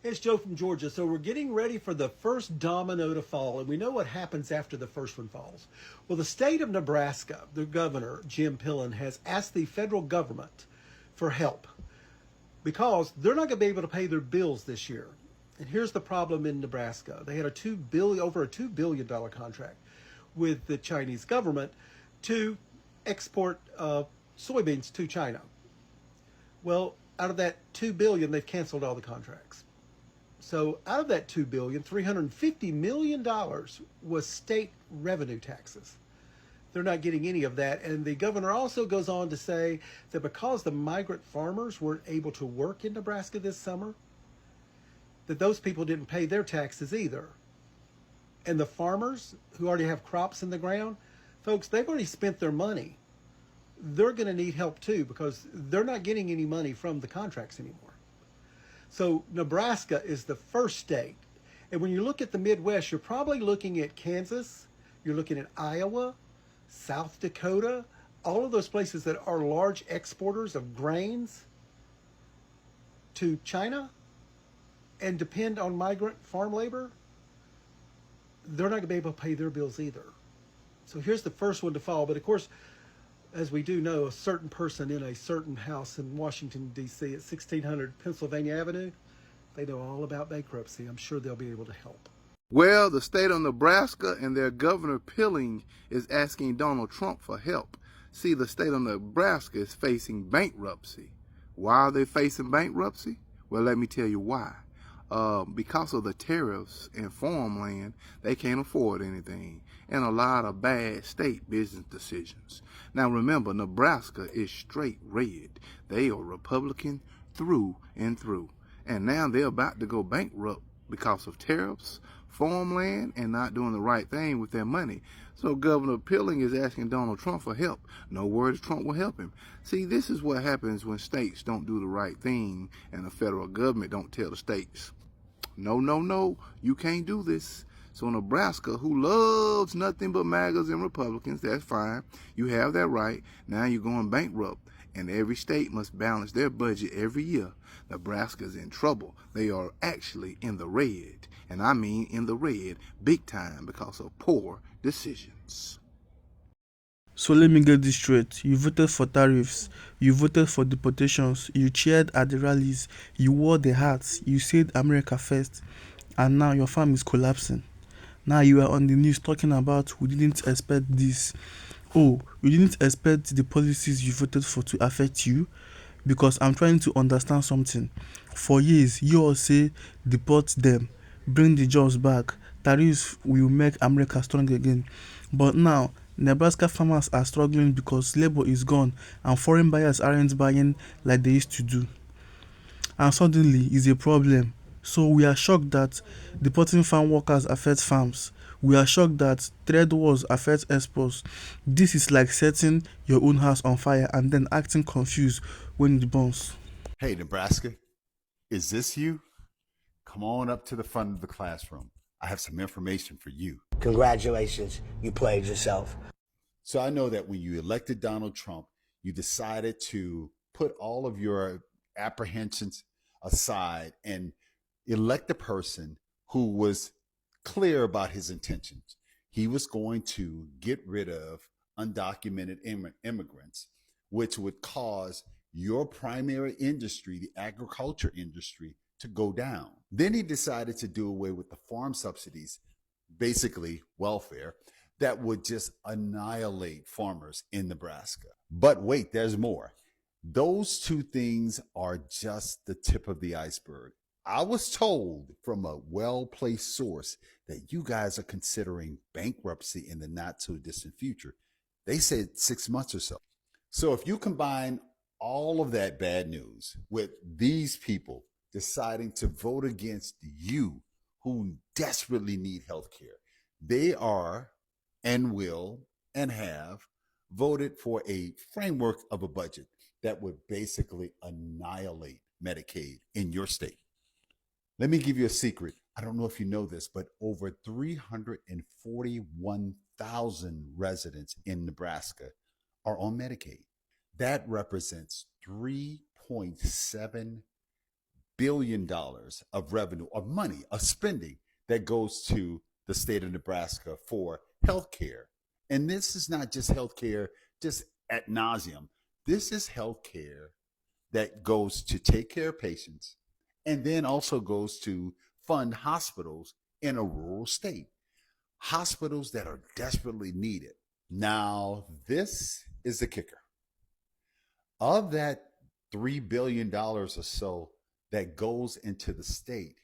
It's Joe from Georgia. So we're getting ready for the first domino to fall, and we know what happens after the first one falls. Well, the state of Nebraska, the governor, Jim Pillen, has asked the federal government for help because they're not going to be able to pay their bills this year. And here's the problem in Nebraska. They had over a $2 billion contract with the Chinese government to export soybeans to China. Well, out of that $2 billion, they've canceled all the contracts. So out of that $2 billion, $350 million was state revenue taxes. They're not getting any of that. And the governor also goes on to say that because the migrant farmers weren't able to work in Nebraska this summer, that those people didn't pay their taxes either. And the farmers who already have crops in the ground, folks, they've already spent their money. They're going to need help too because they're not getting any money from the contracts anymore. So Nebraska is the first state. And when you look at the Midwest, you're probably looking at Kansas, you're looking at Iowa, South Dakota, all of those places that are large exporters of grains to China and depend on migrant farm labor. They're not going to be able to pay their bills either. So here's the first one to fall. But of course, as we do know, a certain person in a certain house in Washington, D.C. at 1600 Pennsylvania Avenue, they know all about bankruptcy. I'm sure they'll be able to help. Well, the state of Nebraska and their governor Pilling is asking Donald Trump for help. See, the state of Nebraska is facing bankruptcy. Why are they facing bankruptcy? Well, let me tell you why. Because of the tariffs and farmland, they can't afford anything, and a lot of bad state business decisions. Now remember, Nebraska is straight red. They are Republican through and through. And now they're about to go bankrupt because of tariffs, farmland, and not doing the right thing with their money. So Governor Pilling is asking Donald Trump for help. No word Trump will help him. See, this is what happens when states don't do the right thing and the federal government don't tell the states, no, no, no, you can't do this. So Nebraska, who loves nothing but MAGAs and Republicans, that's fine. You have that right. Now you're going bankrupt, and every state must balance their budget every year. Nebraska's in trouble. They are actually in the red, and I mean in the red big time because of poor decisions. So let me get this straight. You voted for tariffs, you voted for deportations, you cheered at the rallies, you wore the hats, you said America first, and now your farm is collapsing. Now you are on the news talking about we didn't expect this. Oh, you didn't expect the policies you voted for to affect you? Because I'm trying to understand something. For years, you all say deport them, bring the jobs back, tariffs will make America strong again. But now, Nebraska farmers are struggling because labor is gone and foreign buyers aren't buying like they used to do. And suddenly, it's a problem. So we are shocked that deporting farm workers affects farms. We are shocked that trade wars affect exports. This is like setting your own house on fire and then acting confused when it burns. Hey, Nebraska, is this you? Come on up to the front of the classroom. I have some information for you. Congratulations, you played yourself. So I know that when you elected Donald Trump, you decided to put all of your apprehensions aside and elect a person who was clear about his intentions. He was going to get rid of undocumented immigrants, which would cause your primary industry, the agriculture industry, to go down. Then he decided to do away with the farm subsidies, basically welfare, that would just annihilate farmers in Nebraska. But wait, there's more. Those two things are just the tip of the iceberg. I was told from a well-placed source that you guys are considering bankruptcy in the not so distant future. They said 6 months or so. So if you combine all of that bad news with these people deciding to vote against you who desperately need health care, they are and will and have voted for a framework of a budget that would basically annihilate Medicaid in your state. Let me give you a secret. I don't know if you know this, but over 341,000 residents in Nebraska are on Medicaid. That represents $3.7 billion of revenue, of money, of spending that goes to the state of Nebraska for health care. And this is not just health care, just ad nauseum. This is health care that goes to take care of patients and then also goes to fund hospitals in a rural state, hospitals that are desperately needed. Now, this is the kicker. Of that $3 billion or so that goes into the state,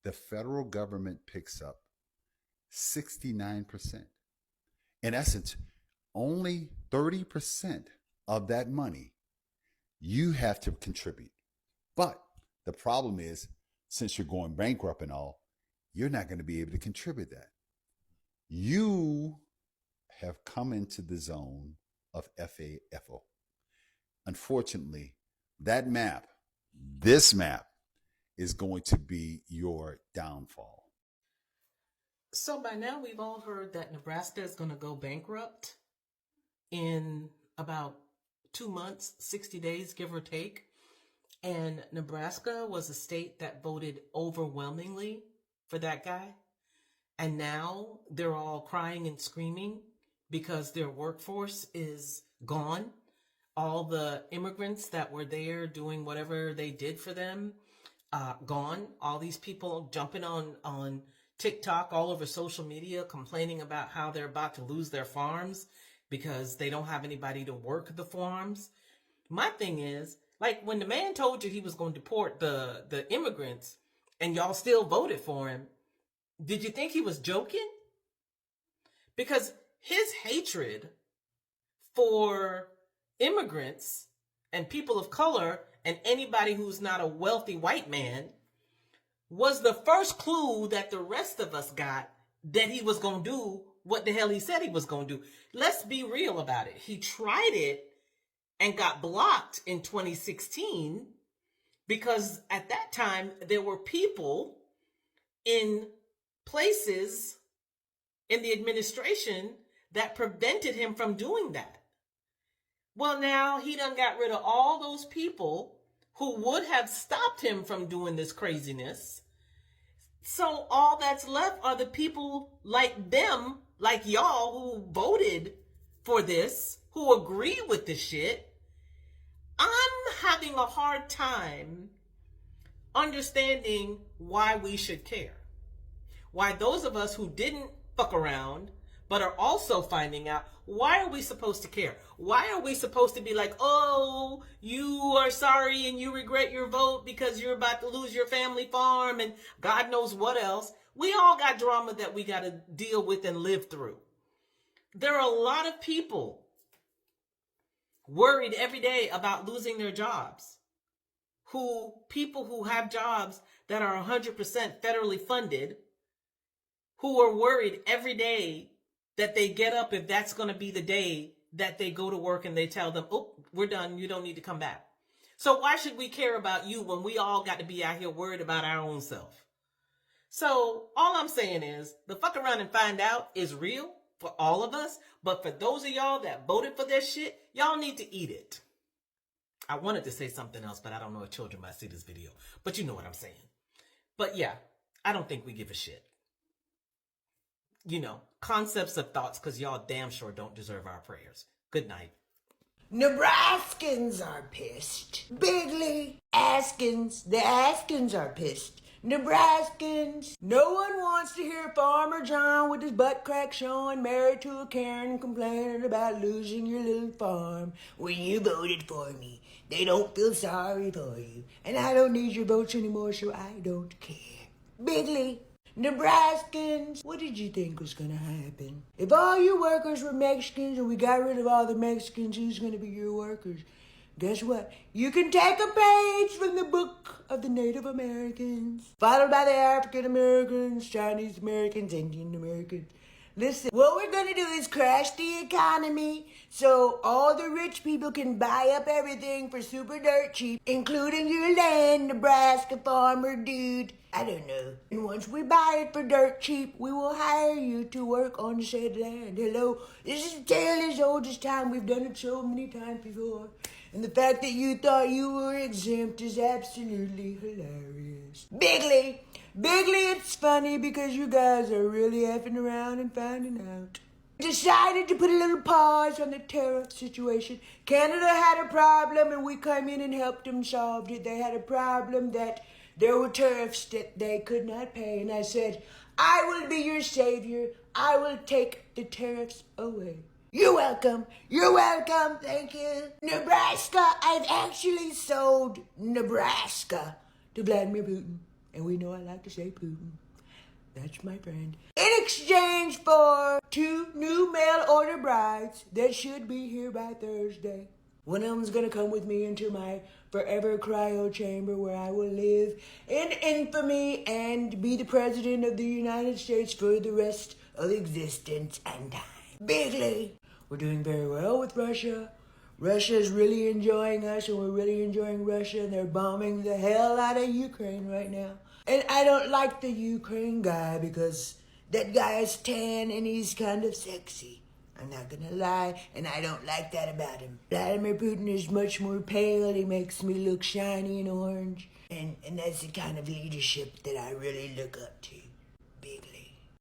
the federal government picks up 69%. In essence, only 30% of that money you have to contribute. But the problem is, since you're going bankrupt and all, you're not going to be able to contribute that. You have come into the zone of FAFO. Unfortunately, that map, this map, is going to be your downfall. So by now we've all heard that Nebraska is going to go bankrupt in about 2 months, 60 days, give or take. And Nebraska was a state that voted overwhelmingly for that guy. And now they're all crying and screaming because their workforce is gone. All the immigrants that were there doing whatever they did for them, gone. All these people jumping on TikTok, all over social media, complaining about how they're about to lose their farms because they don't have anybody to work the farms. My thing is, like, when the man told you he was going to deport the immigrants and y'all still voted for him, did you think he was joking? Because his hatred for immigrants and people of color and anybody who's not a wealthy white man was the first clue that the rest of us got that he was going to do what the hell he said he was going to do. Let's be real about it. He tried it and got blocked in 2016 because at that time there were people in places in the administration that prevented him from doing that. Well, now he done got rid of all those people who would have stopped him from doing this craziness. So all that's left are the people like them, like y'all, who voted for this, who agree with the shit. I'm having a hard time understanding why we should care. Why those of us who didn't fuck around but are also finding out, why are we supposed to care? Why are we supposed to be like, oh, you are sorry and you regret your vote because you're about to lose your family farm and God knows what else? We all got drama that we got to deal with and live through. There are a lot of people worried every day about losing their jobs. People who have jobs that are 100% federally funded, who are worried every day that they get up if that's going to be the day that they go to work and they tell them, oh, we're done, you don't need to come back. So why should we care about you when we all got to be out here worried about our own self? So all I'm saying is the fuck around and find out is real for all of us. But for those of y'all that voted for this shit, y'all need to eat it. I wanted to say something else, but I don't know if children might see this video. But you know what I'm saying. But yeah, I don't think we give a shit. You know, concepts of thoughts, because y'all damn sure don't deserve our prayers. Good night. Nebraskans are pissed. Bigly, Askins, the Askins are pissed. Nebraskans. No one wants to hear Farmer John with his butt crack showing, married to a Karen, complaining about losing your little farm when you voted for me. They don't feel sorry for you, and I don't need your votes anymore, so I don't care. Bigly. Nebraskans, what did you think was gonna happen? If all your workers were Mexicans and we got rid of all the Mexicans, who's gonna be your workers? Guess what? You can take a page from the book of the Native Americans, followed by the African Americans, Chinese Americans, Indian Americans. Listen, what we're gonna do is crash the economy so all the rich people can buy up everything for super dirt cheap, including your land, Nebraska farmer dude. I don't know. And once we buy it for dirt cheap, we will hire you to work on said land. Hello, this is a tale as old as time. We've done it so many times before. And the fact that you thought you were exempt is absolutely hilarious. Bigley, it's funny because you guys are really effing around and finding out. Decided to put a little pause on the tariff situation. Canada had a problem and we came in and helped them solve it. They had a problem that there were tariffs that they could not pay. And I said, I will be your savior. I will take the tariffs away. You're welcome. Thank you. Nebraska, I've actually sold Nebraska to Vladimir Putin. And we know I like to say Putin. That's my friend. In exchange for 2 new mail order brides that should be here by Thursday. One of them's gonna come with me into my forever cryo chamber where I will live in infamy and be the president of the United States for the rest of existence and time. Bigley, we're doing very well with Russia. Russia's really enjoying us and we're really enjoying Russia. And they're bombing the hell out of Ukraine right now. And I don't like the Ukraine guy because that guy is tan and he's kind of sexy. I'm not gonna lie, and I don't like that about him. Vladimir Putin is much more pale. He makes me look shiny and orange. And that's the kind of leadership that I really look up to.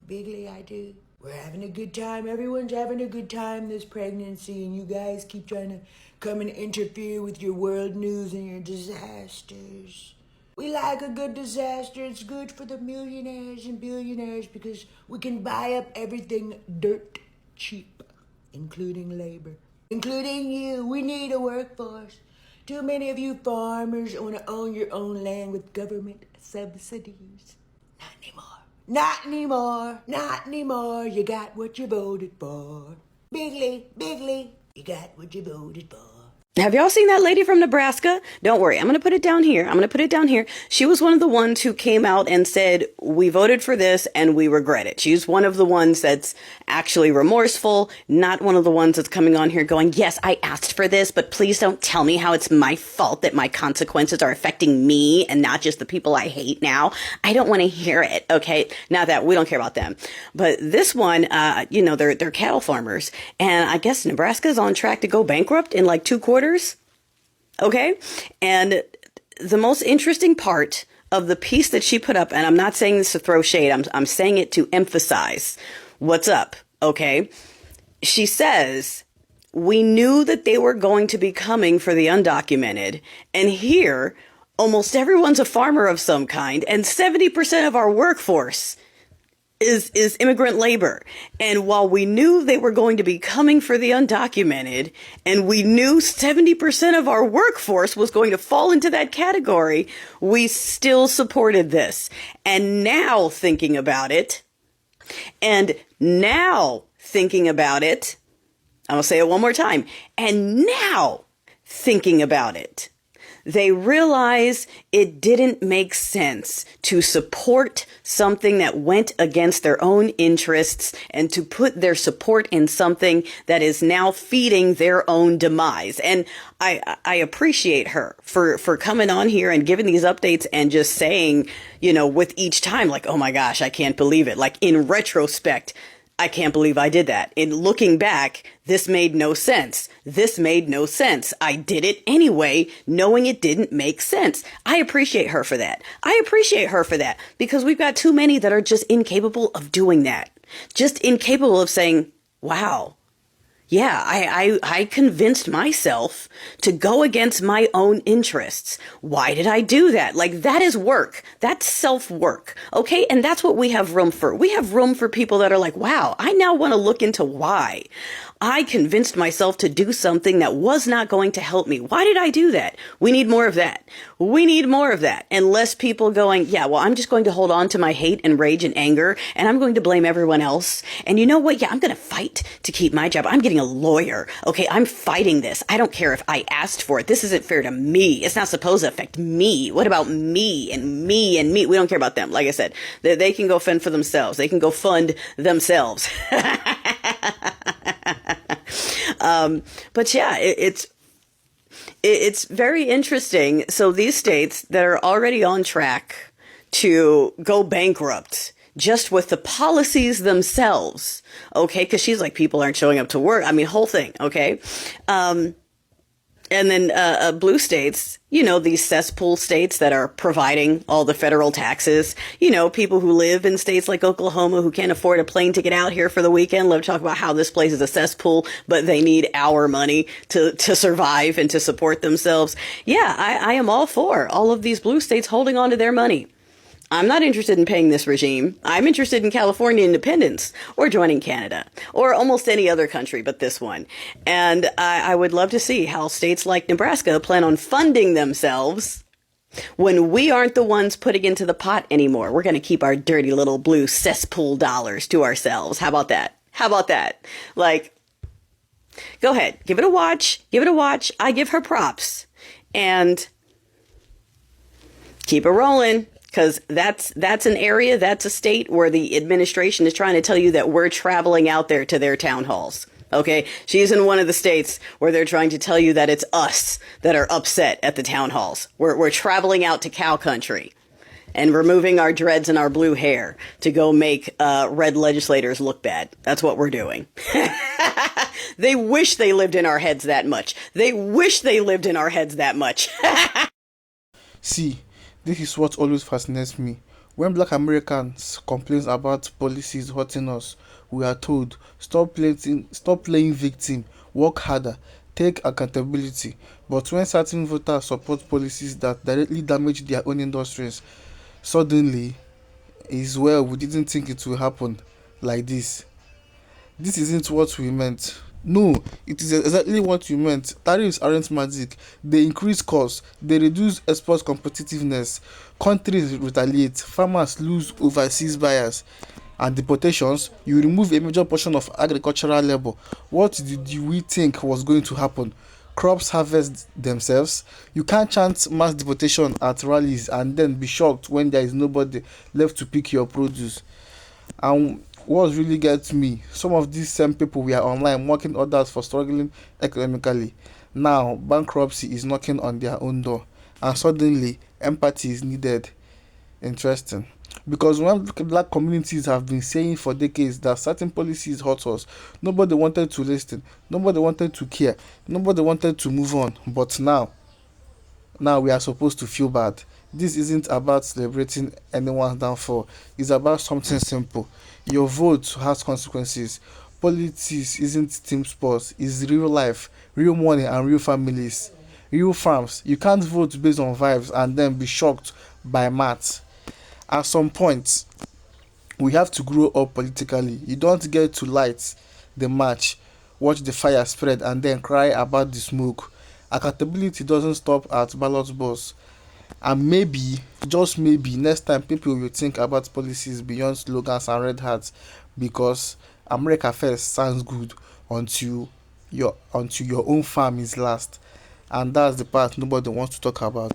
Bigley, I do. We're having a good time. Everyone's having a good time this pregnancy, and you guys keep trying to come and interfere with your world news and your disasters. We like a good disaster. It's good for the millionaires and billionaires because we can buy up everything dirt cheap, including labor. Including you. We need a workforce. Too many of you farmers want to own your own land with government subsidies. Not anymore. You got what you voted for. Bigley, you got what you voted for. Have y'all seen that lady from Nebraska? Don't worry, I'm going to put it down here. She was one of the ones who came out and said, we voted for this and we regret it. She's one of the ones that's actually remorseful, not one of the ones that's coming on here going, yes, I asked for this, but please don't tell me how it's my fault that my consequences are affecting me and not just the people I hate now. I don't want to hear it, okay? Not that we don't care about them. But this one, they're cattle farmers. And I guess Nebraska's on track to go bankrupt in like 2 quarters. Okay. And the most interesting part of the piece that she put up, and I'm not saying this to throw shade, I'm saying it to emphasize what's up. Okay. She says, we knew that they were going to be coming for the undocumented. And here, almost everyone's a farmer of some kind. And 70% of our workforce is immigrant labor. And while we knew they were going to be coming for the undocumented, and we knew 70% of our workforce was going to fall into that category, we still supported this. And now thinking about it, I'm going to say it one more time. And now thinking about it, they realize it didn't make sense to support something that went against their own interests and to put their support in something that is now feeding their own demise. And I appreciate her for coming on here and giving these updates and just saying, with each time, like, oh my gosh, I can't believe it. Like in retrospect, I can't believe I did that. In looking back, this made no sense. I did it anyway, knowing it didn't make sense. I appreciate her for that. Because we've got too many that are just incapable of doing that. Just incapable of saying, wow. Yeah, I convinced myself to go against my own interests. Why did I do that? Like, that is work. That's self-work. Okay. And that's what we have room for. We have room for people that are like, wow, I now want to look into why I convinced myself to do something that was not going to help me. Why did I do that? We need more of that. And less people going, yeah, well, I'm just going to hold on to my hate and rage and anger, and I'm going to blame everyone else. And you know what? Yeah, I'm going to fight to keep my job. I'm getting a lawyer. Okay, I'm fighting this. I don't care if I asked for it. This isn't fair to me. It's not supposed to affect me. What about me and me and me? We don't care about them. Like I said, they can go fend for themselves. They can go fund themselves. But yeah, it's very interesting. So these states that are already on track to go bankrupt just with the policies themselves. Okay. Cause she's like, people aren't showing up to work. I mean, whole thing. Okay. And then blue states, these cesspool states that are providing all the federal taxes, people who live in states like Oklahoma who can't afford a plane ticket out here for the weekend love to talk about how this place is a cesspool, but they need our money to survive and to support themselves. Yeah, I am all for all of these blue states holding on to their money. I'm not interested in paying this regime. I'm interested in California independence or joining Canada or almost any other country but this one. And I would love to see how states like Nebraska plan on funding themselves when we aren't the ones putting into the pot anymore. We're going to keep our dirty little blue cesspool dollars to ourselves. How about that? How about that? Like, go ahead. Give it a watch. Give it a watch. I give her props. And keep it rolling. Because that's an area, that's a state where the administration is trying to tell you that we're traveling out there to their town halls. Okay? She's in one of the states where they're trying to tell you that it's us that are upset at the town halls. We're traveling out to cow country and removing our dreads and our blue hair to go make red legislators look bad. That's what we're doing. They wish they lived in our heads that much. They wish they lived in our heads that much. See, this is what always fascinates me. When black Americans complain about policies hurting us, we are told, stop playing victim, work harder, take accountability. But when certain voters support policies that directly damage their own industries, suddenly, we didn't think it will happen like this. This isn't what we meant. No, it is exactly what you meant. Tariffs aren't magic. They increase costs. They reduce export competitiveness. Countries retaliate. Farmers lose overseas buyers. And deportations, you remove a major portion of agricultural labor. What did we think was going to happen? Crops harvest themselves. You can't chant mass deportation at rallies and then be shocked when there is nobody left to pick your produce. And what really gets me, some of these same people were online mocking others for struggling economically. Now, bankruptcy is knocking on their own door, and suddenly, empathy is needed. Interesting. Because when black communities have been saying for decades that certain policies hurt us, nobody wanted to listen, nobody wanted to care, nobody wanted to move on. But now we are supposed to feel bad. This isn't about celebrating anyone's downfall. It's about something simple. Your vote has consequences. Politics isn't team sports. It's real life, real money, and real families. Real farms. You can't vote based on vibes and then be shocked by math. At some point, we have to grow up politically. You don't get to light the match, watch the fire spread, and then cry about the smoke. Accountability doesn't stop at ballot box. And maybe, just maybe, next time people will think about policies beyond slogans and red hats, because America first sounds good until your own farm is last. And that's the part nobody wants to talk about.